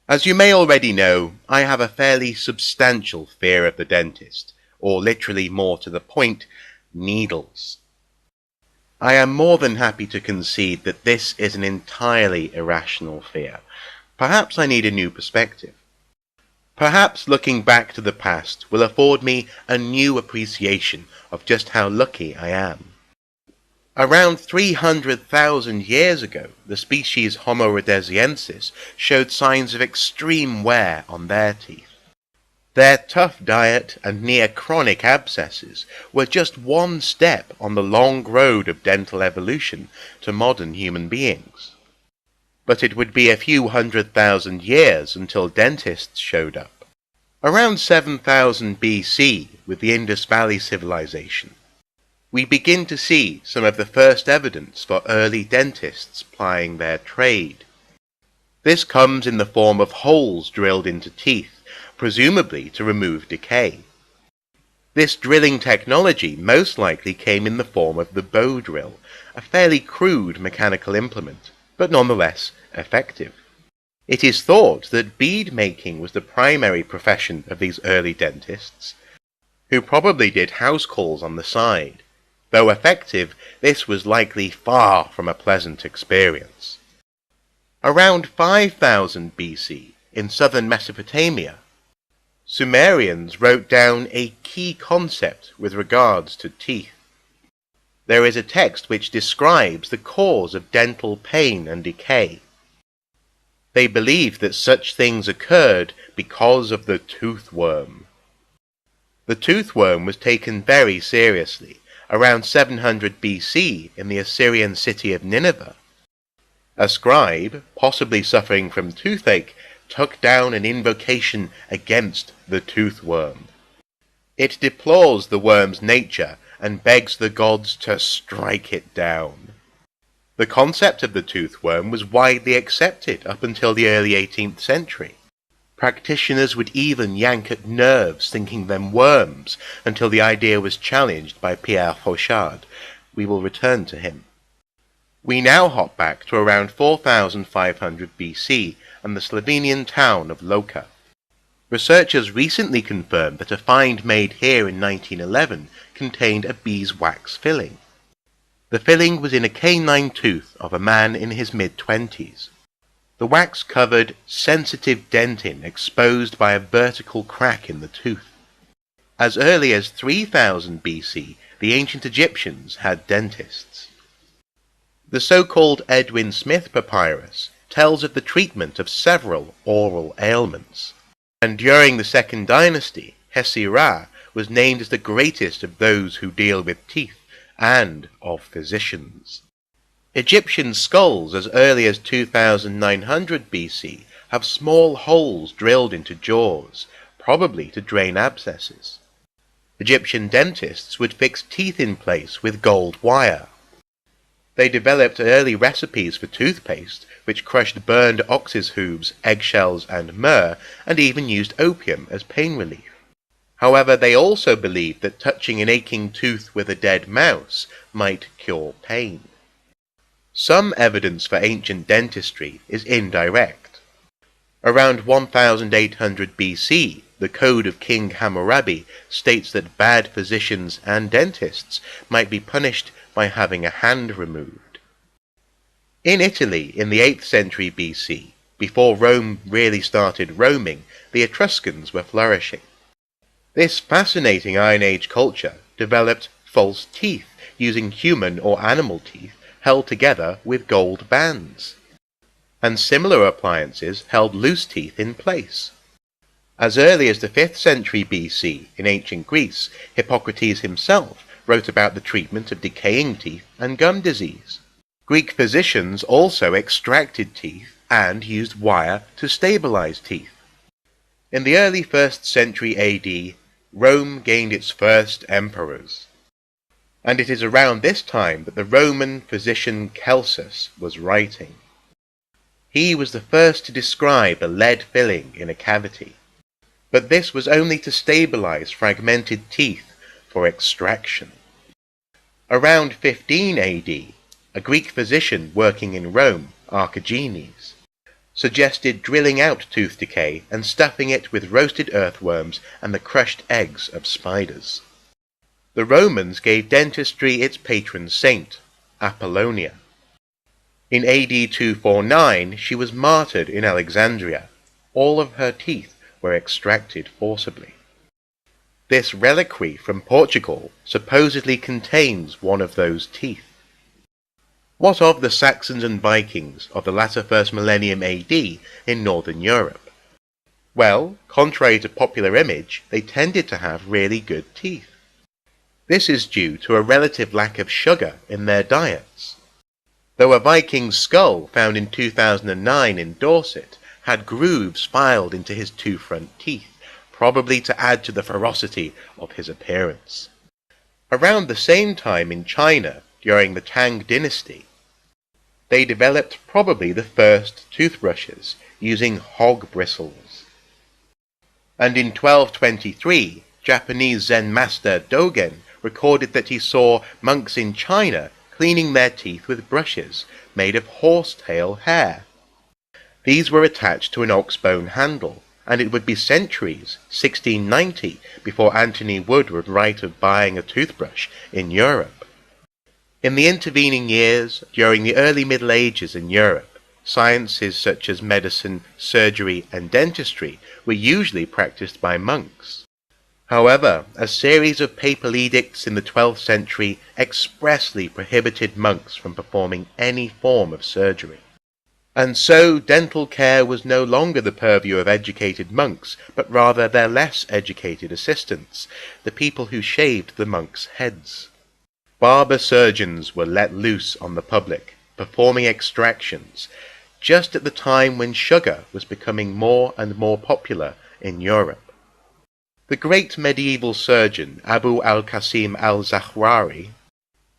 As you may already know, I have a fairly substantial fear of the dentist, or literally more to the point, needles. I am more than happy to concede that this is an entirely irrational fear. Perhaps I need a new perspective. Perhaps looking back to the past will afford me a new appreciation of just how lucky I am. Around 300,000 years ago, the species Homo rhodesiensis showed signs of extreme wear on their teeth. Their tough diet and near-chronic abscesses were just one step on the long road of dental evolution to modern human beings. But it would be a few 100,000 years until dentists showed up. Around 7000 BC, with the Indus Valley civilization, we begin to see some of the first evidence for early dentists plying their trade. This comes in the form of holes drilled into teeth, presumably to remove decay. This drilling technology most likely came in the form of the bow drill, a fairly crude mechanical implement, but nonetheless effective. It is thought that bead making was the primary profession of these early dentists, who probably did house calls on the side. Though effective, this was likely far from a pleasant experience. Around 5000 BC, in southern Mesopotamia, Sumerians wrote down a key concept with regards to teeth. There is a text which describes the cause of dental pain and decay. They believed that such things occurred because of the toothworm. The toothworm was taken very seriously. Around 700 BC in the Assyrian city of Nineveh, a scribe, possibly suffering from toothache, took down an invocation against the toothworm. It deplores the worm's nature and begs the gods to strike it down. The concept of the toothworm was widely accepted up until the early 18th century. Practitioners would even yank at nerves thinking them worms until the idea was challenged by Pierre Fauchard. We will return to him. We now hop back to around 4500 BC and the Slovenian town of Loka. Researchers recently confirmed that a find made here in 1911 contained a beeswax filling. The filling was in a canine tooth of a man in his mid-20s. The wax-covered, sensitive dentin exposed by a vertical crack in the tooth. As early as 3000 BC, the ancient Egyptians had dentists. The so-called Edwin Smith papyrus tells of the treatment of several oral ailments, and during the Second Dynasty, Hesi-Ra was named as the greatest of those who deal with teeth and of physicians. Egyptian skulls as early as 2900 BC have small holes drilled into jaws, probably to drain abscesses. Egyptian dentists would fix teeth in place with gold wire. They developed early recipes for toothpaste, which crushed burned ox's hooves, eggshells, and myrrh, and even used opium as pain relief. However, they also believed that touching an aching tooth with a dead mouse might cure pain. Some evidence for ancient dentistry is indirect. Around 1800 BC, the Code of King Hammurabi states that bad physicians and dentists might be punished by having a hand removed. In Italy, in the 8th century BC, before Rome really started roaming, the Etruscans were flourishing. This fascinating Iron Age culture developed false teeth using human or animal teeth held together with gold bands, and similar appliances held loose teeth in place. As early as the 5th century BC in ancient Greece, Hippocrates himself wrote about the treatment of decaying teeth and gum disease. Greek physicians also extracted teeth and used wire to stabilize teeth. In the early 1st century AD, Rome gained its first emperors, and it is around this time that the Roman physician Celsus was writing. He was the first to describe a lead filling in a cavity, but this was only to stabilize fragmented teeth for extraction. Around 15 AD, a Greek physician working in Rome, Geschiedenis, suggested drilling out tooth decay and stuffing it with roasted earthworms and the crushed eggs of spiders. The Romans gave dentistry its patron saint, Apollonia. In AD 249, she was martyred in Alexandria. All of her teeth were extracted forcibly. This reliquary from Portugal supposedly contains one of those teeth. What of the Saxons and Vikings of the latter first millennium AD in northern Europe? Well, contrary to popular image, they tended to have really good teeth. This is due to a relative lack of sugar in their diets. Though a Viking's skull found in 2009 in Dorset had grooves filed into his two front teeth, probably to add to the ferocity of his appearance. Around the same time in China, during the Tang dynasty, they developed probably the first toothbrushes using hog bristles. And in 1223, Japanese Zen master Dogen recorded that he saw monks in China cleaning their teeth with brushes made of horsetail hair. These were attached to an ox-bone handle, and it would be centuries, 1690, before Anthony Wood would write of buying a toothbrush in Europe. In the intervening years, during the early Middle Ages in Europe, sciences such as medicine, surgery, and dentistry were usually practiced by monks. However, a series of papal edicts in the 12th century expressly prohibited monks from performing any form of surgery. And so dental care was no longer the purview of educated monks, but rather their less educated assistants, the people who shaved the monks' heads. Barber surgeons were let loose on the public, performing extractions, just at the time when sugar was becoming more and more popular in Europe. The great medieval surgeon Abu al-Qasim al-Zahrari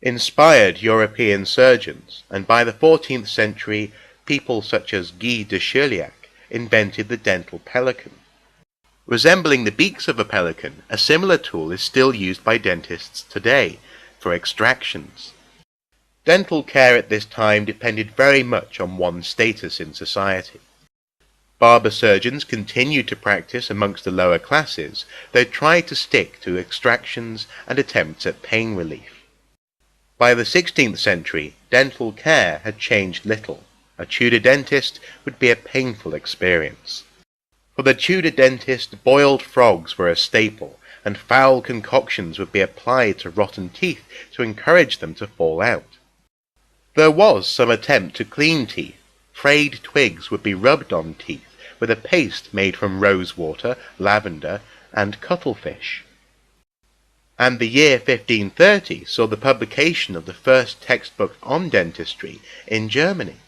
inspired European surgeons, and by the 14th century, people such as Guy de Chauliac invented the dental pelican. Resembling the beaks of a pelican, a similar tool is still used by dentists today for extractions. Dental care at this time depended very much on one's status in society. Barber surgeons continued to practice amongst the lower classes, though tried to stick to extractions and attempts at pain relief. By the 16th century, dental care had changed little. A Tudor dentist would be a painful experience. For the Tudor dentist, boiled frogs were a staple, and foul concoctions would be applied to rotten teeth to encourage them to fall out. There was some attempt to clean teeth. Frayed twigs would be rubbed on teeth with a paste made from rosewater, lavender, and cuttlefish. And the year 1530 saw the publication of the first textbook on dentistry in Germany.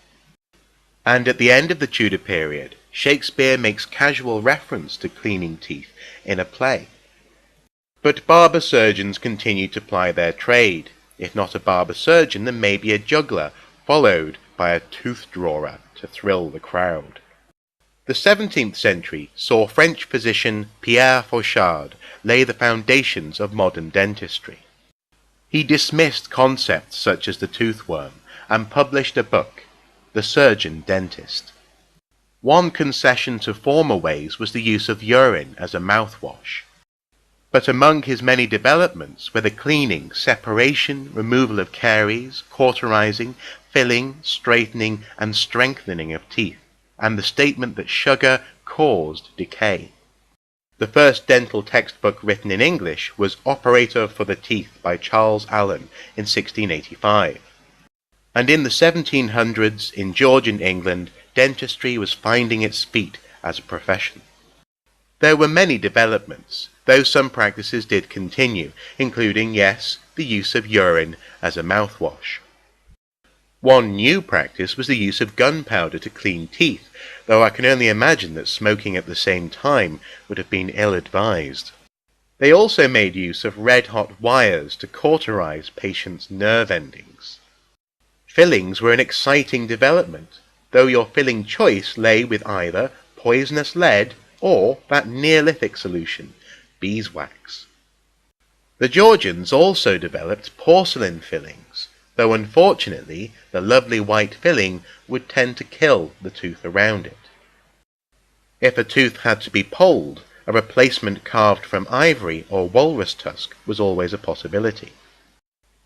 And at the end of the Tudor period, Shakespeare makes casual reference to cleaning teeth in a play. But barber surgeons continued to ply their trade. If not a barber surgeon, then maybe a juggler, followed by a tooth drawer to thrill the crowd. The 17th century saw French physician Pierre Fauchard lay the foundations of modern dentistry. He dismissed concepts such as the toothworm and published a book, The Surgeon Dentist. One concession to former ways was the use of urine as a mouthwash. But among his many developments were the cleaning, separation, removal of caries, cauterizing, filling, straightening, and strengthening of teeth, and the statement that sugar caused decay. The first dental textbook written in English was Operator for the Teeth by Charles Allen in 1685. And in the 1700s, in Georgian England, dentistry was finding its feet as a profession. There were many developments, though some practices did continue, including, yes, the use of urine as a mouthwash. One new practice was the use of gunpowder to clean teeth, though I can only imagine that smoking at the same time would have been ill-advised. They also made use of red-hot wires to cauterize patients' nerve endings. Fillings were an exciting development, though your filling choice lay with either poisonous lead or that Neolithic solution, beeswax. The Georgians also developed porcelain fillings, though unfortunately the lovely white filling would tend to kill the tooth around it. If a tooth had to be poled, a replacement carved from ivory or walrus tusk was always a possibility.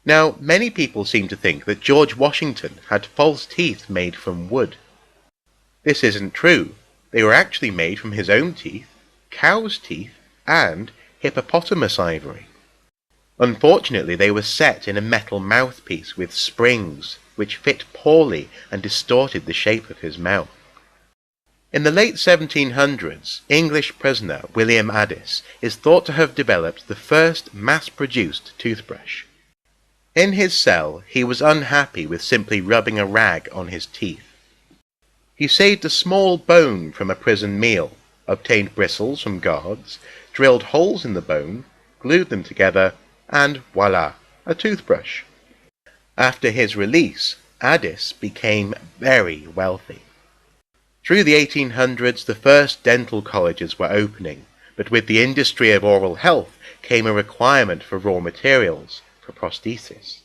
Now, many people seem to think that George Washington had false teeth made from wood. This isn't true. They were actually made from his own teeth, cow's teeth, and hippopotamus ivory. Unfortunately, they were set in a metal mouthpiece with springs, which fit poorly and distorted the shape of his mouth. In the late 1700s, English prisoner William Addis is thought to have developed the first mass-produced toothbrush. In his cell, he was unhappy with simply rubbing a rag on his teeth. He saved a small bone from a prison meal, obtained bristles from guards, drilled holes in the bone, glued them together, and voila, a toothbrush. After his release, Addis became very wealthy. Through the 1800s, the first dental colleges were opening, but with the industry of oral health came a requirement for raw materials for prosthesis.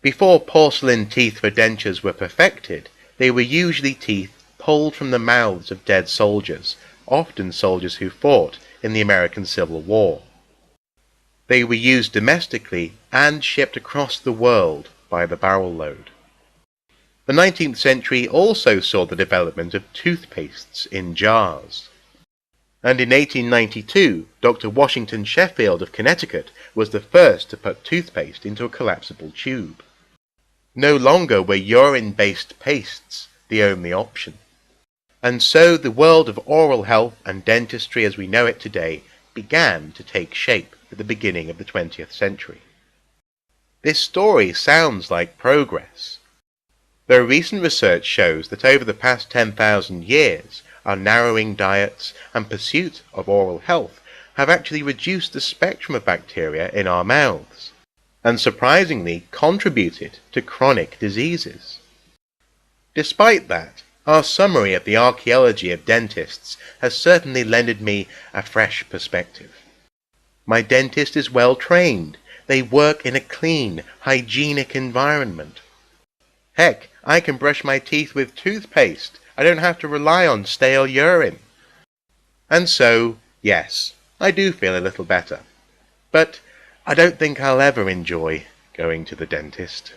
Before porcelain teeth for dentures were perfected, they were usually teeth pulled from the mouths of dead soldiers, often soldiers who fought in the American Civil War. They were used domestically and shipped across the world by the barrel load. The 19th century also saw the development of toothpastes in jars. And in 1892, Dr. Washington Sheffield of Connecticut was the first to put toothpaste into a collapsible tube. No longer were urine-based pastes the only option. And so the world of oral health and dentistry as we know it today began to take shape at the beginning of the 20th century. This story sounds like progress, though recent research shows that over the past 10,000 years, our narrowing diets and pursuit of oral health have actually reduced the spectrum of bacteria in our mouths, and surprisingly contributed to chronic diseases. Despite that, our summary of the archaeology of dentists has certainly lended me a fresh perspective. My dentist is well trained. They work in a clean, hygienic environment. Heck, I can brush my teeth with toothpaste. I don't have to rely on stale urine. And so, yes, I do feel a little better. But I don't think I'll ever enjoy going to the dentist.